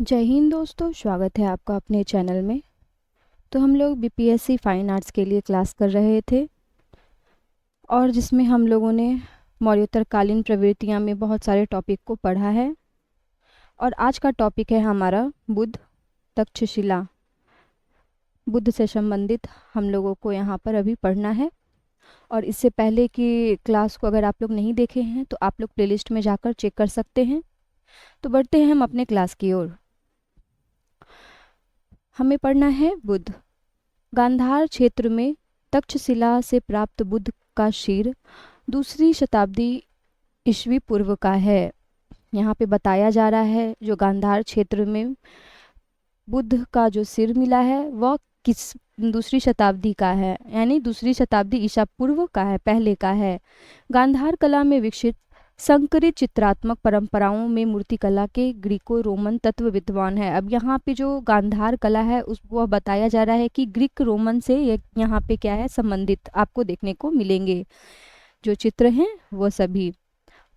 जय हिंद दोस्तों, स्वागत है आपका अपने चैनल में। तो हम लोग बीपीएससी फाइन आर्ट्स के लिए क्लास कर रहे थे और जिसमें हम लोगों ने मौर्योत्तरकालीन प्रवृत्तियां में बहुत सारे टॉपिक को पढ़ा है। और आज का टॉपिक है हमारा बुद्ध तक्षशिला। बुद्ध से संबंधित हम लोगों को यहाँ पर अभी पढ़ना है। और इससे पहले की क्लास को अगर आप लोग नहीं देखे हैं तो आप लोग प्लेलिस्ट में जाकर चेक कर सकते हैं। तो बढ़ते हैं हम अपने क्लास की ओर। हमें पढ़ना है बुद्ध। गांधार क्षेत्र में तक्षशिला से प्राप्त बुद्ध का शिर 2री शताब्दी ईस्वी पूर्व का है। यहाँ पे बताया जा रहा है जो गांधार क्षेत्र में बुद्ध का जो सिर मिला है वह किस 2री शताब्दी का है, यानी 2री शताब्दी ईसा पूर्व का है, पहले का है। गांधार कला में विकसित संकरित चित्रात्मक परंपराओं में मूर्तिकला के ग्रीको रोमन तत्व विद्वान है। अब यहाँ पे जो गांधार कला है उस वह बताया जा रहा है कि ग्रीक रोमन से यहाँ पे क्या है संबंधित आपको देखने को मिलेंगे जो चित्र हैं वो सभी।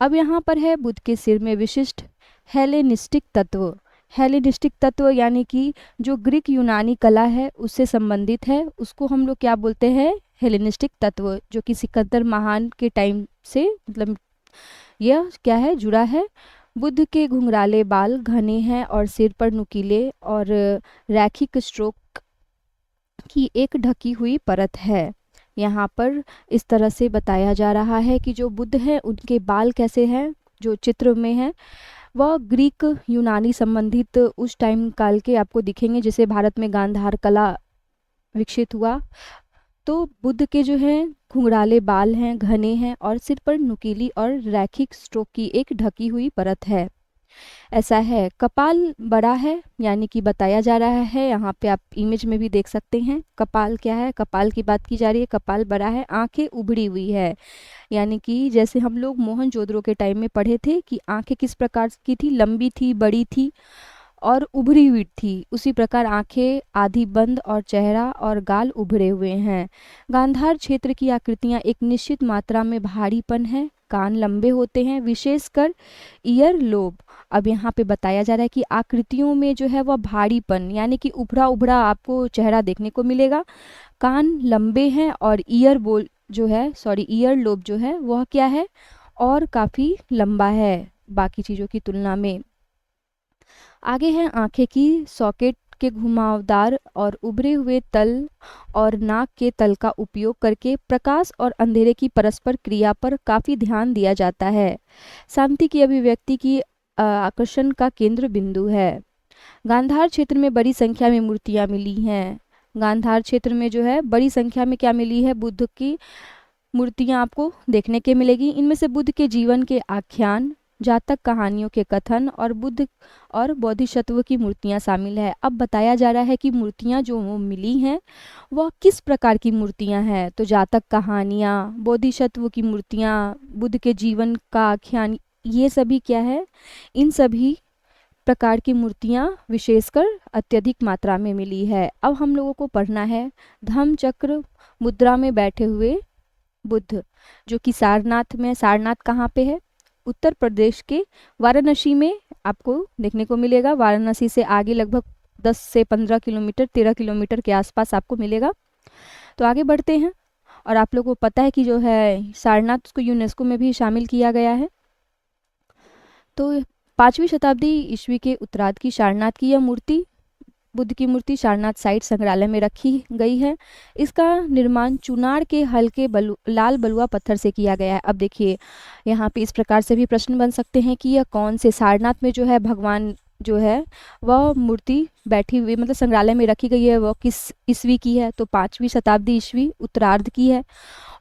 अब यहाँ पर है बुद्ध के सिर में विशिष्ट हेलेनिस्टिक तत्व। हेलेनिस्टिक तत्व यानी कि जो ग्रीक यूनानी कला है उससे संबंधित है, उसको हम लोग क्या बोलते हैं, हेलेनिस्टिक तत्व, जो कि सिकंदर महान के टाइम से मतलब यह क्या है जुड़ा है। बुद्ध के घुंघराले बाल घने हैं और सिर पर नुकीले और रैखिक स्ट्रोक की एक ढकी हुई परत है। यहाँ पर इस तरह से बताया जा रहा है कि जो बुद्ध हैं उनके बाल कैसे हैं, जो चित्र में है वह ग्रीक यूनानी संबंधित उस टाइम काल के आपको दिखेंगे जिसे भारत में गांधार कला विकसित हुआ। तो बुद्ध के जो हैं घुंघराले बाल हैं, घने हैं और सिर पर नुकीली और रैखिक स्ट्रोक की एक ढकी हुई परत है। ऐसा है। कपाल बड़ा है, यानी कि बताया जा रहा है, यहाँ पे आप इमेज में भी देख सकते हैं कपाल क्या है, कपाल की बात की जा रही है। कपाल बड़ा है, आंखें उभड़ी हुई है, यानी कि जैसे हम लोग मोहनजोदड़ो के टाइम में पढ़े थे कि आंखें किस प्रकार की थी, लंबी थी, बड़ी थी और उभरी हुई थी, उसी प्रकार आंखें आधी बंद और चेहरा और गाल उभरे हुए हैं। गांधार क्षेत्र की आकृतियां एक निश्चित मात्रा में भारीपन है, कान लंबे होते हैं, विशेषकर ईयर लोब। अब यहाँ पे बताया जा रहा है कि आकृतियों में जो है वह भारीपन यानी कि उभरा उभरा आपको चेहरा देखने को मिलेगा, कान लंबे हैं और ईयर लोब जो है वह क्या है और काफ़ी लंबा है बाकी चीज़ों की तुलना में। आगे है आंखें की सॉकेट के घुमावदार और उभरे हुए तल और नाक के तल का उपयोग करके प्रकाश और अंधेरे की परस्पर क्रिया पर काफ़ी ध्यान दिया जाता है। शांति की अभिव्यक्ति की आकर्षण का केंद्र बिंदु है। गांधार क्षेत्र में बड़ी संख्या में मूर्तियां मिली हैं। गांधार क्षेत्र में जो है बड़ी संख्या में क्या मिली है, बुद्ध की मूर्तियां आपको देखने के मिलेगी। इनमें से बुद्ध के जीवन के आख्यान, जातक कहानियों के कथन और बुद्ध और बोधिसत्व की मूर्तियां शामिल है। अब बताया जा रहा है कि मूर्तियां जो वो मिली हैं वह किस प्रकार की मूर्तियां हैं। तो जातक कहानियां, बोधिसत्व की मूर्तियां, बुद्ध के जीवन का आख्यान, ये सभी क्या है, इन सभी प्रकार की मूर्तियां विशेषकर अत्यधिक मात्रा में मिली है। अब हम लोगों को पढ़ना है धम्म चक्र मुद्रा में बैठे हुए बुद्ध, जो कि सारनाथ में। सारनाथ कहाँ पे है, उत्तर प्रदेश के वाराणसी में आपको देखने को मिलेगा। वाराणसी से आगे लगभग 10 से 15 किलोमीटर, 13 किलोमीटर के आसपास आपको मिलेगा। तो आगे बढ़ते हैं। और आप लोगों को पता है कि जो है सारनाथ उसको यूनेस्को में भी शामिल किया गया है। तो 5वीं शताब्दी ईस्वी के उत्तरार्ध की सारनाथ की यह मूर्ति, बुद्ध की मूर्ति, सारनाथ साइट संग्रहालय में रखी गई है। इसका निर्माण चुनार के हल्के लाल बलुआ पत्थर से किया गया है। अब देखिए यहाँ पे इस प्रकार से भी प्रश्न बन सकते हैं कि यह कौन से सारनाथ में जो है भगवान जो है वह मूर्ति बैठी हुई मतलब संग्रहालय में रखी गई है वह किस ईस्वी की है। तो 5वीं शताब्दी ईस्वी उत्तरार्ध की है।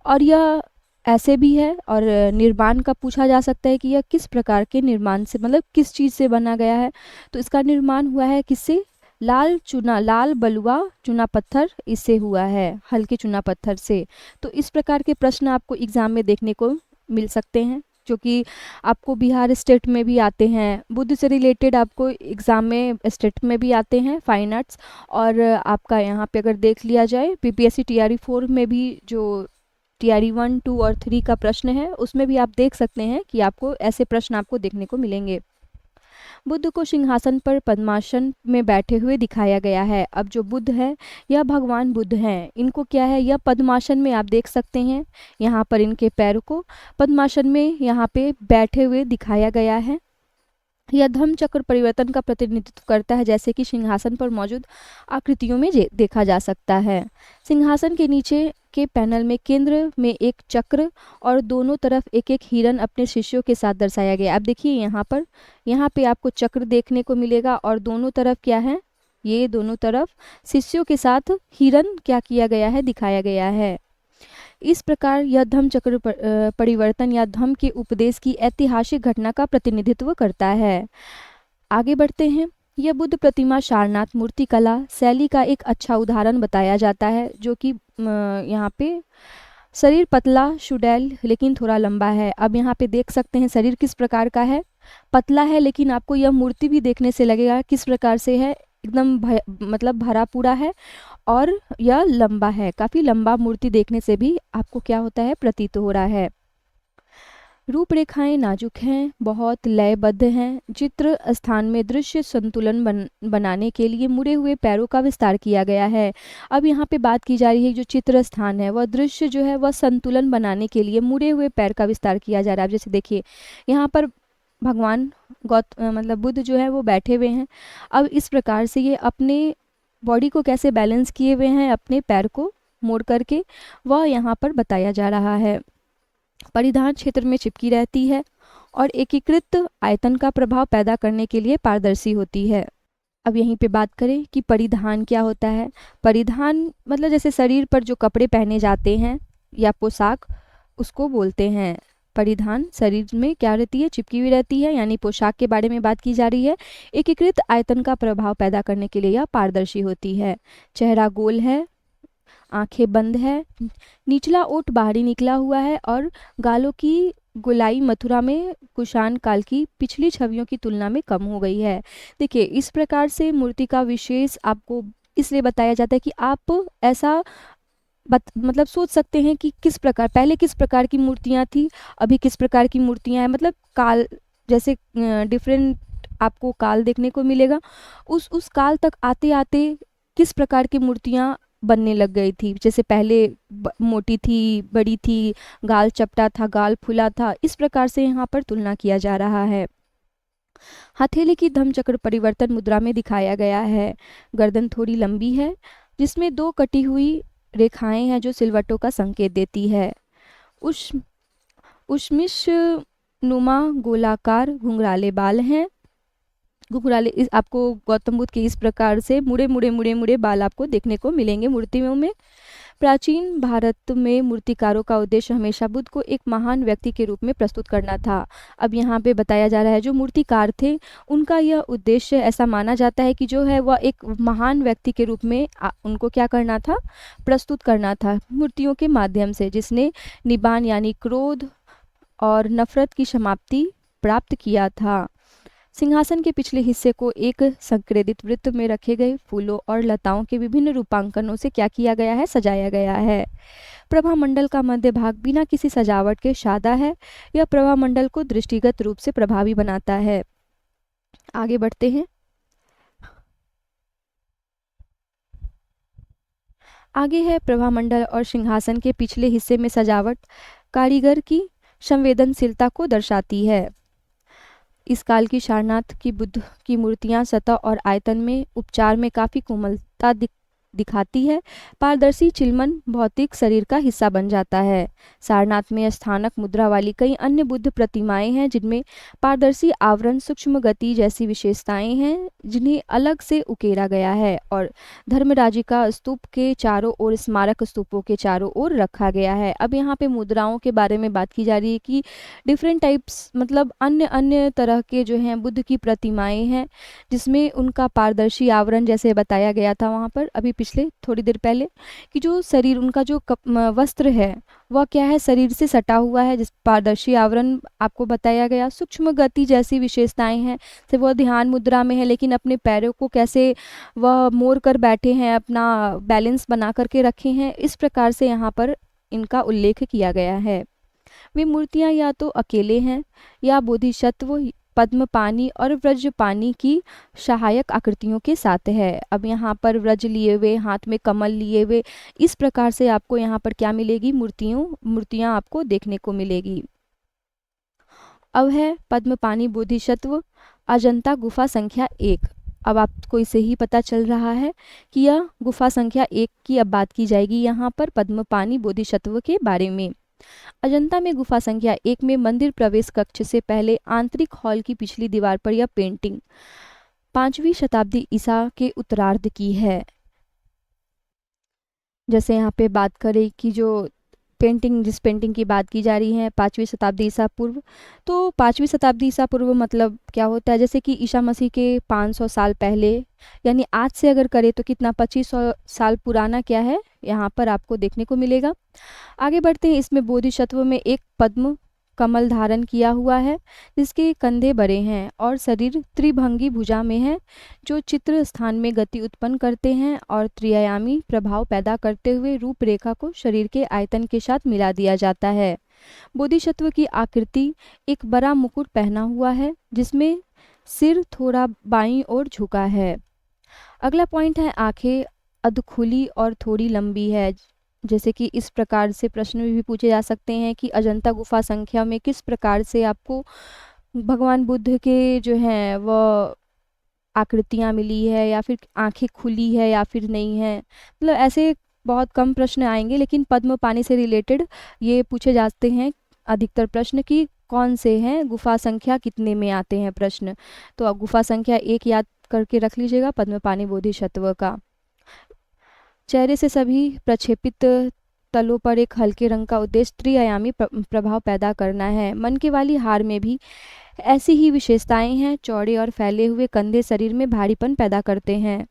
और यह ऐसे भी है और निर्माण का पूछा जा सकता है कि यह किस प्रकार के निर्माण से मतलब किस चीज़ से बना गया है। तो इसका निर्माण हुआ है किससे, लाल बलुआ चूना पत्थर इससे हुआ है, हल्के चूना पत्थर से। तो इस प्रकार के प्रश्न आपको एग्जाम में देखने को मिल सकते हैं, जो कि आपको बिहार स्टेट में भी आते हैं। बुद्ध से रिलेटेड आपको एग्ज़ाम में स्टेट में भी आते हैं फाइन आर्ट्स। और आपका यहाँ पे अगर देख लिया जाए पीपीएससी टीआरई 4 में भी जो टीआरई 1, 2 और 3 का प्रश्न है उसमें भी आप देख सकते हैं कि आपको ऐसे प्रश्न आपको देखने को मिलेंगे। बुद्ध को सिंहासन पर पद्मासन में बैठे हुए दिखाया गया है। अब जो बुद्ध है यह भगवान बुद्ध हैं। इनको क्या है, यह पद्मासन में आप देख सकते हैं, यहाँ पर इनके पैर को पद्मासन में यहाँ पे बैठे हुए दिखाया गया है। यह धम्म चक्र परिवर्तन का प्रतिनिधित्व करता है, जैसे कि सिंहासन पर मौजूद आकृतियों में देखा जा सकता है। सिंहासन के नीचे के पैनल में केंद्र में एक चक्र और दोनों तरफ एक एक हिरण अपने शिष्यों के साथ दर्शाया गया। आप देखिए यहाँ पे आपको चक्र देखने को मिलेगा और दोनों तरफ क्या है, ये दोनों तरफ शिष्यों के साथ हिरण क्या किया गया है, दिखाया गया है। इस प्रकार यह धम्म चक्र परिवर्तन या धम्म के उपदेश की ऐतिहासिक घटना का प्रतिनिधित्व करता है। आगे बढ़ते हैं। यह बुद्ध प्रतिमा सारनाथ मूर्तिकला शैली का एक अच्छा उदाहरण बताया जाता है, जो कि यहाँ पे शरीर पतला सुडैल लेकिन थोड़ा लंबा है। अब यहाँ पे देख सकते हैं शरीर किस प्रकार का है, पतला है, लेकिन आपको यह मूर्ति भी देखने से लगेगा किस प्रकार से है, एकदम मतलब भरा पूरा है और यह लंबा है। काफ़ी लंबा मूर्ति देखने से भी आपको क्या होता है, प्रतीत हो रहा है। रूपरेखाएं नाजुक हैं, बहुत लयबद्ध हैं। चित्र स्थान में दृश्य संतुलन बनाने के लिए मुड़े हुए पैरों का विस्तार किया गया है। अब यहाँ पे बात की जा रही है जो चित्र स्थान है वह दृश्य जो है वह संतुलन बनाने के लिए मुड़े हुए पैर का विस्तार किया जा रहा है। जैसे देखिए यहाँ पर भगवान मतलब बुद्ध जो है वो बैठे हुए हैं। अब इस प्रकार से ये अपने बॉडी को कैसे बैलेंस किए हुए हैं, अपने पैर को मोड़ करके, वह यहाँ पर बताया जा रहा है। परिधान क्षेत्र में चिपकी रहती है और एकीकृत आयतन का प्रभाव पैदा करने के लिए पारदर्शी होती है। अब यहीं पे बात करें कि परिधान क्या होता है। परिधान मतलब जैसे शरीर पर जो कपड़े पहने जाते हैं या पोशाक, उसको बोलते हैं परिधान। शरीर में क्या रहती है, चिपकी हुई रहती है, यानी पोशाक के बारे में बात की जा रही है। एकीकृत आयतन का प्रभाव पैदा करने के लिए यह पारदर्शी होती है। चेहरा गोल है, आंखें बंद है, निचला ओठ बाहरी निकला हुआ है और गालों की गोलाई मथुरा में कुषाण काल की पिछली छवियों की तुलना में कम हो गई है। देखिए इस प्रकार से मूर्ति का विशेष आपको इसलिए बताया जाता है कि आप ऐसा मतलब सोच सकते हैं कि किस प्रकार पहले किस प्रकार की मूर्तियाँ थी, अभी किस प्रकार की मूर्तियाँ हैं। मतलब काल जैसे डिफरेंट आपको काल देखने को मिलेगा। उस काल तक आते आते किस प्रकार की मूर्तियाँ बनने लग गई थी। जैसे पहले मोटी थी, बड़ी थी, गाल चपटा था, गाल फुला था, इस प्रकार से यहाँ पर तुलना किया जा रहा है। हथेली की धम्म चक्र परिवर्तन मुद्रा में दिखाया गया है। गर्दन थोड़ी लंबी है जिसमें 2 कटी हुई रेखाएं हैं जो सिलवटों का संकेत देती है। उष्मिष नुमा गोलाकार घुंघराले बाल हैं। घुंघराले आपको गौतम बुद्ध के इस प्रकार से मुड़े बाल आपको देखने को मिलेंगे मूर्तियों में। प्राचीन भारत में मूर्तिकारों का उद्देश्य हमेशा बुद्ध को एक महान व्यक्ति के रूप में प्रस्तुत करना था। अब यहाँ पे बताया जा रहा है जो मूर्तिकार थे उनका यह उद्देश्य ऐसा माना जाता है कि जो है वह एक महान व्यक्ति के रूप में उनको क्या करना था, प्रस्तुत करना था मूर्तियों के माध्यम से, जिसने निबान यानी क्रोध और नफरत की समाप्ति प्राप्त किया था। सिंहासन के पिछले हिस्से को एक संक्रेदित वृत्त में रखे गए फूलों और लताओं के विभिन्न रूपांकनों से क्या किया गया है, सजाया गया है। प्रभामंडल का मध्य भाग बिना किसी सजावट के सादा है। यह प्रभामंडल को दृष्टिगत रूप से प्रभावी बनाता है। आगे बढ़ते हैं। आगे है प्रभामंडल और सिंहासन के पिछले हिस्से में सजावट कारीगर की संवेदनशीलता को दर्शाती है। इस काल की सारनाथ की बुद्ध की मूर्तियां सतह और आयतन में उपचार में काफ़ी कोमलता दिखाती है। पारदर्शी चिलमन भौतिक शरीर का हिस्सा बन जाता है। सारनाथ में स्थानक मुद्रा वाली कई अन्य बुद्ध प्रतिमाएं हैं जिनमें पारदर्शी आवरण, सूक्ष्म गति जैसी विशेषताएं हैं जिन्हें अलग से उकेरा गया है और धर्मराजिका स्तूप के चारों ओर, स्मारक स्तूपों के चारों ओर रखा गया है। अब यहाँ पे मुद्राओं के बारे में बात की जा रही है कि डिफरेंट टाइप्स मतलब अन्य अन्य तरह के जो हैं बुद्ध की प्रतिमाएं हैं जिसमें उनका पारदर्शी आवरण जैसे बताया गया था वहाँ पर अभी पिछले थोड़ी देर पहले कि जो शरीर उनका जो वस्त्र है वह क्या है, शरीर से सटा हुआ है, जिस पारदर्शी आवरण आपको बताया गया। सूक्ष्म गति जैसी विशेषताएं हैं, से वह ध्यान मुद्रा में है लेकिन अपने पैरों को कैसे वह मोड़ कर बैठे हैं, अपना बैलेंस बना करके रखे हैं, इस प्रकार से यहाँ पर इनका उल्लेख किया गया है। वे मूर्तियाँ या तो अकेले हैं या बोधिसत्व पद्मपानी और व्रजपानी की सहायक आकृतियों के साथ है। अब यहाँ पर व्रज लिए हुए, हाथ में कमल लिए हुए, इस प्रकार से आपको यहाँ पर क्या मिलेगी, मूर्तियाँ आपको देखने को मिलेगी। अब है पद्मपानी बोधिसत्व अजंता गुफा संख्या 1। अब आपको इसे ही पता चल रहा है कि यह गुफा संख्या 1 की अब बात की जाएगी यहाँ पर पद्मपानी बोधिसत्व के बारे में। अजंता में गुफा संख्या 1 में मंदिर प्रवेश कक्ष से पहले आंतरिक हॉल की पिछली दीवार पर यह पेंटिंग 5वीं शताब्दी ईसा के उत्तरार्ध की है। जैसे यहाँ पे बात करें कि जो जिस पेंटिंग की बात की जा रही है 5वीं शताब्दी ईसा पूर्व, तो 5वीं शताब्दी ईसा पूर्व मतलब क्या होता है, जैसे कि ईसा मसीह के 500 साल पहले, यानी आज से अगर करें तो कितना 2500 साल पुराना क्या है यहाँ पर आपको देखने को मिलेगा। आगे बढ़ते हैं। इसमें बोधिसत्व में एक पद्म कमल धारण किया हुआ है जिसके कंधे बड़े हैं और शरीर त्रिभंगी भुजा में है, जो चित्र स्थान में गति उत्पन्न करते हैं और त्रिआयामी प्रभाव पैदा करते हुए रूपरेखा को शरीर के आयतन के साथ मिला दिया जाता है। बोधिसत्व की आकृति एक बड़ा मुकुट पहना हुआ है जिसमें सिर थोड़ा बाईं ओर झुका है। अगला पॉइंट है आंखें अधखुली और थोड़ी लंबी है। जैसे कि इस प्रकार से प्रश्न भी पूछे जा सकते हैं कि अजंता गुफा संख्या में किस प्रकार से आपको भगवान बुद्ध के जो हैं वह आकृतियाँ मिली है, या फिर आंखें खुली है या फिर नहीं है। मतलब ऐसे बहुत कम प्रश्न आएंगे, लेकिन पद्मपानी से रिलेटेड ये पूछे जाते हैं अधिकतर प्रश्न कि कौन से हैं, गुफा संख्या कितने में आते हैं प्रश्न। तो अब गुफा संख्या 1 याद करके रख लीजिएगा पद्मपानी बोधिसत्व का। चेहरे से सभी प्रक्षेपित तलों पर एक हल्के रंग का उद्देश्य त्रिआयामी प्रभाव पैदा करना है। मन के वाली हार में भी ऐसी ही विशेषताएं हैं। चौड़े और फैले हुए कंधे शरीर में भारीपन पैदा करते हैं।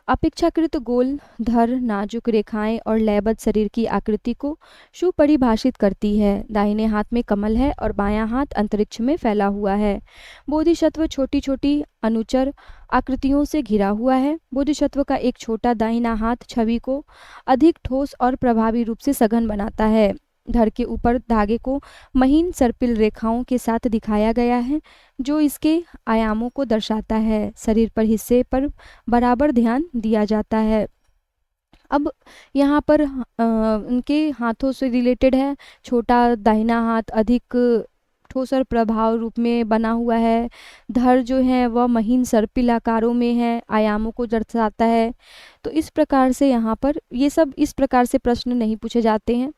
अपेक्षाकृत गोल धर, नाजुक रेखाएं और लयबद्ध शरीर की आकृति को सुपरिभाषित करती है। दाहिने हाथ में कमल है और बायां हाथ अंतरिक्ष में फैला हुआ है। बोधिसत्व छोटी छोटी अनुचर आकृतियों से घिरा हुआ है। बोधिसत्व का एक छोटा दाहिना हाथ छवि को अधिक ठोस और प्रभावी रूप से सघन बनाता है। धड़ के ऊपर धागे को महीन सर्पिल रेखाओं के साथ दिखाया गया है जो इसके आयामों को दर्शाता है। शरीर पर हिस्से पर बराबर ध्यान दिया जाता है। अब यहाँ पर उनके हाथों से रिलेटेड है। छोटा दाहिना हाथ अधिक ठोस और प्रभाव रूप में बना हुआ है। धड़ जो है वह महीन सर्पिल आकारों में है, आयामों को दर्शाता है। तो इस प्रकार से यहाँ पर ये सब इस प्रकार से प्रश्न नहीं पूछे जाते हैं।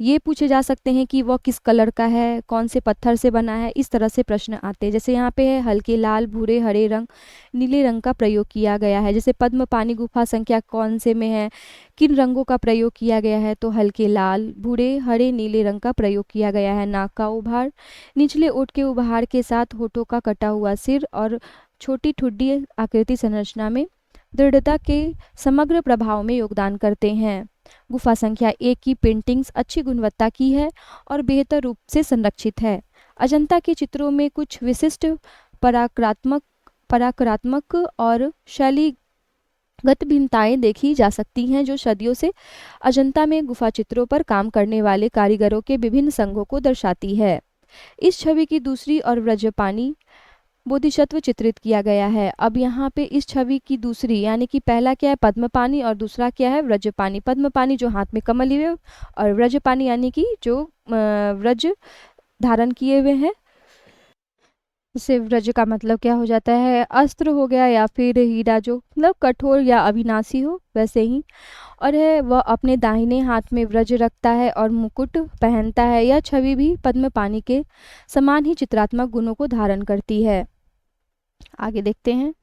ये पूछे जा सकते हैं कि वह किस कलर का है, कौन से पत्थर से बना है, इस तरह से प्रश्न आते हैं। जैसे यहाँ पे है हल्के लाल, भूरे, हरे रंग, नीले रंग का प्रयोग किया गया है। जैसे पद्मपानी गुफा संख्या कौन से में है, किन रंगों का प्रयोग किया गया है, तो हल्के लाल, भूरे, हरे, नीले रंग का प्रयोग किया गया है। नाक का उभार, निचले ओठ के उभार के साथ होठों का कटा हुआ सिर और छोटी ठुड्डी आकृति संरचना में दृढ़ता के समग्र प्रभाव में योगदान करते हैं। गुफा संख्या 1 की पेंटिंग्स अच्छी गुणवत्ता की है और बेहतर रूप से संरक्षित है। अजंता के चित्रों में कुछ विशिष्ट पराक्रात्मक और शैलीगत भिन्नताएं देखी जा सकती हैं जो सदियों से अजंता में गुफा चित्रों पर काम करने वाले कारीगरों के विभिन्न संघों को दर्शाती है। इस छवि की दूसरी और व्रजपानी बोधिसत्व चित्रित किया गया है। अब यहाँ पे इस छवि की दूसरी, यानी कि पहला क्या है पद्मपानी और दूसरा क्या है व्रजपानी। पद्मपानी जो हाथ में कमल लिए और व्रजपानी यानी कि जो व्रज धारण किए हुए हैं। जैसे व्रज का मतलब क्या हो जाता है, अस्त्र हो गया या फिर हीरा, जो मतलब कठोर या अविनाशी हो, वैसे ही। और है वह अपने दाहिने हाथ में व्रज रखता है और मुकुट पहनता है। यह छवि भी पद्मपानी के समान ही चित्रात्मक गुणों को धारण करती है। आगे देखते हैं।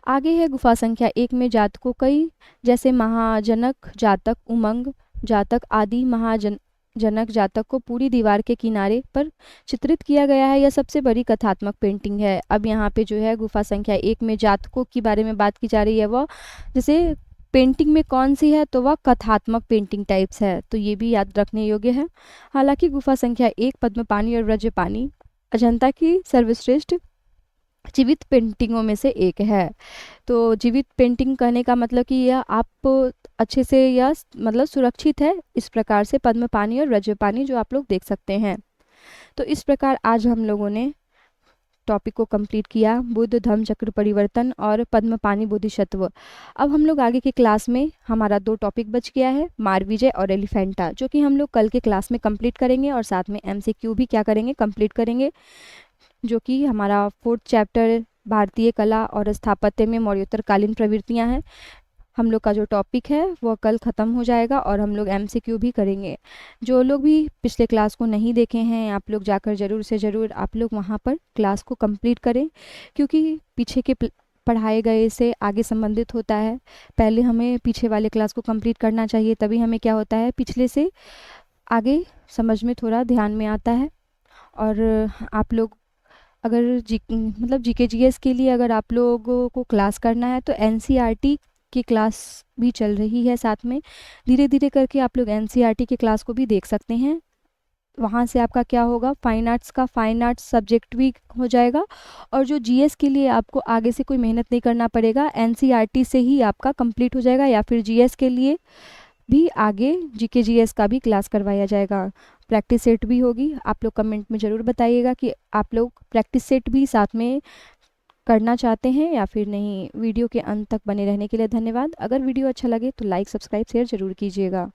आगे है गुफा संख्या 1 में जातकों कई, जैसे महाजनक जातक, उमंग जातक आदि महाजनक जातक को पूरी दीवार के किनारे पर चित्रित किया गया है। यह सबसे बड़ी कथात्मक पेंटिंग है। अब यहाँ पे जो है गुफा संख्या 1 में जातकों के बारे में बात की जा रही है। वह जैसे पेंटिंग में कौन सी है, तो वह कथात्मक पेंटिंग टाइप्स है, तो ये भी याद रखने योग्य है। हालांकि गुफा संख्या 1 पद्मपानी और व्रजपानी अजंता की सर्वश्रेष्ठ जीवित पेंटिंगों में से एक है। तो जीवित पेंटिंग कहने का मतलब कि यह आप अच्छे से यह मतलब सुरक्षित है। इस प्रकार से पद्मपानी और व्रजपानी जो आप लोग देख सकते हैं। तो इस प्रकार आज हम लोगों ने टॉपिक को कंप्लीट किया, बुद्ध धम्म चक्र परिवर्तन और पद्मपाणि बोधिसत्व। अब हम लोग आगे की क्लास में हमारा 2 टॉपिक बच गया है, मारविजय और एलिफेंटा, जो कि हम लोग कल के क्लास में कंप्लीट करेंगे और साथ में MCQ भी क्या करेंगे, कंप्लीट करेंगे, जो कि हमारा 4th चैप्टर भारतीय कला और स्थापत्य में मौर्योत्तरकालीन प्रवृत्तियां हैं। हम लोग का जो टॉपिक है वो कल ख़त्म हो जाएगा और हम लोग MCQ भी करेंगे। जो लोग भी पिछले क्लास को नहीं देखे हैं, आप लोग जाकर ज़रूर से ज़रूर आप लोग वहाँ पर क्लास को कंप्लीट करें, क्योंकि पीछे के पढ़ाए गए से आगे संबंधित होता है। पहले हमें पीछे वाले क्लास को कंप्लीट करना चाहिए, तभी हमें क्या होता है, पिछले से आगे समझ में थोड़ा ध्यान में आता है। और आप लोग अगर GK GS के लिए अगर आप लोगों को क्लास करना है तो NCERT की क्लास भी चल रही है साथ में। धीरे धीरे करके आप लोग NCERT की क्लास को भी देख सकते हैं। वहाँ से आपका क्या होगा, फाइन आर्ट्स का फाइन आर्ट्स सब्जेक्ट भी हो जाएगा, और जो GS के लिए आपको आगे से कोई मेहनत नहीं करना पड़ेगा, NCERT से ही आपका कंप्लीट हो जाएगा, या फिर GS के लिए भी आगे GK GS का भी क्लास करवाया जाएगा। प्रैक्टिस सेट भी होगी। आप लोग कमेंट में ज़रूर बताइएगा कि आप लोग प्रैक्टिस सेट भी साथ में करना चाहते हैं या फिर नहीं। वीडियो के अंत तक बने रहने के लिए धन्यवाद। अगर वीडियो अच्छा लगे तो लाइक, सब्सक्राइब, शेयर ज़रूर कीजिएगा।